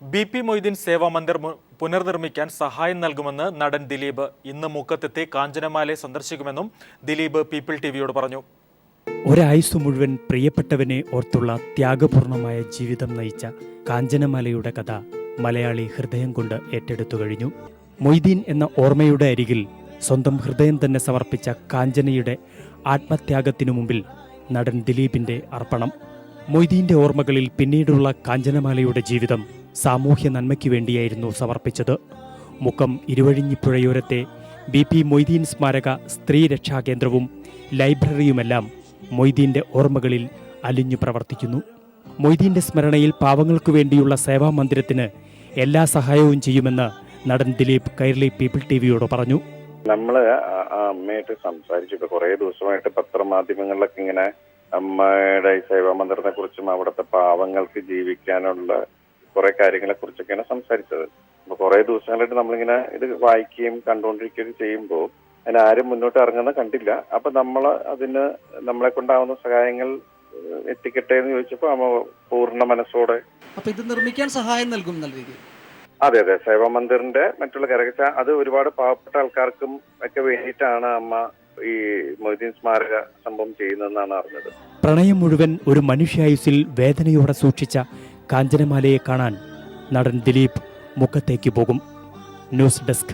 BP. Moideen സേവാ മന്ദിർ പുനർനിർമ്മിക്കാൻ സഹായം നൽകുമെന്ന് നടൻ ദിലീപ് ഇന്ന് മുക്കത്തെത്തി കാഞ്ചനമാലയെ സന്ദർശിക്കുമെന്നും ദിലീപ് പീപ്പിൾ ടിവിയോട് പറഞ്ഞു. ഒരായുസ് മുഴുവൻ പ്രിയപ്പെട്ടവനെ ഓർത്തുള്ള ത്യാഗപൂർണമായ ജീവിതം നയിച്ച കാഞ്ചനമാലയുടെ കഥ മലയാളി ഹൃദയം കൊണ്ട് ഏറ്റെടുത്തു കഴിഞ്ഞു. മൊയ്തീൻ എന്ന ഓർമ്മയുടെ അരികിൽ സ്വന്തം ഹൃദയം തന്നെ സമർപ്പിച്ച കാഞ്ചനയുടെ ആത്മത്യാഗത്തിനു മുമ്പിൽ നടൻ ദിലീപിന്റെ അർപ്പണം. മൊയ്തീന്റെ ഓർമ്മകളിൽ പിന്നീടുള്ള കാഞ്ചനമാലയുടെ ജീവിതം സാമൂഹ്യ നന്മയ്ക്ക് വേണ്ടിയായിരുന്നു സമർപ്പിച്ചത്. മുക്കം ഇരുവഴിഞ്ഞിപ്പുഴയോരത്തെ ബി.പി. മൊയ്തീൻ സ്മാരക സ്ത്രീ രക്ഷാകേന്ദ്രവും ലൈബ്രറിയുമെല്ലാം മൊയ്തീന്റെ ഓർമ്മകളിൽ അലിഞ്ഞു പ്രവർത്തിക്കുന്നു. മൊയ്തീന്റെ സ്മരണയിൽ പാവങ്ങൾക്കു വേണ്ടിയുള്ള സേവാ മന്ദിരത്തിന് എല്ലാ സഹായവും ചെയ്യുമെന്ന് നടൻ ദിലീപ് കൈരളി പീപ്പിൾ ടിവിയോട് പറഞ്ഞു. നമ്മള് അമ്മയായിട്ട് സംസാരിച്ചു. കുറെ ദിവസമായിട്ട് പത്രമാധ്യമങ്ങളിലൊക്കെ ഇങ്ങനെ അമ്മയുടെ ഈ സേവാ മന്ദിരത്തെ കുറിച്ചും അവിടുത്തെ പാവങ്ങൾക്ക് ജീവിക്കാനുള്ള കുറെ കാര്യങ്ങളെ കുറിച്ചൊക്കെയാണ് സംസാരിച്ചത്. അപ്പൊ കുറെ ദിവസങ്ങളായിട്ട് നമ്മളിങ്ങനെ ഇത് വായിക്കുകയും കണ്ടുകൊണ്ടിരിക്കുകയും ചെയ്യുമ്പോൾ അതിനാരും മുന്നോട്ട് ഇറങ്ങുന്ന കണ്ടില്ല. അപ്പൊ അതിന് നമ്മളെ കൊണ്ടാവുന്ന സഹായങ്ങൾ എത്തിക്കട്ടെ എന്ന് ചോദിച്ചപ്പോൾ അമ്മ പൂർണ്ണ മനസ്സോടെ അപ്പൊ ഇത് നിർമ്മിക്കാൻ സഹായം നൽകും. അതെ, സേവാ മന്ദിറിന്റെ മറ്റുള്ള കാര്യങ്ങൾ അത് ഒരുപാട് പാവപ്പെട്ട ആൾക്കാർക്കും ഒക്കെ വേണ്ടിയിട്ടാണ് അമ്മ ഈ മൊയ്തീൻ സ്മാരക സംഭവം ചെയ്യുന്നതെന്നാണ് അറിഞ്ഞത്. പ്രണയം മുഴുവൻ ഒരു മനുഷ്യായുസിൽ വേദനയോടെ സൂക്ഷിച്ച കാഞ്ചനമാലയെ കാണാൻ നടൻ ദിലീപ് മുഖത്തേക്ക് പോകും. News desk.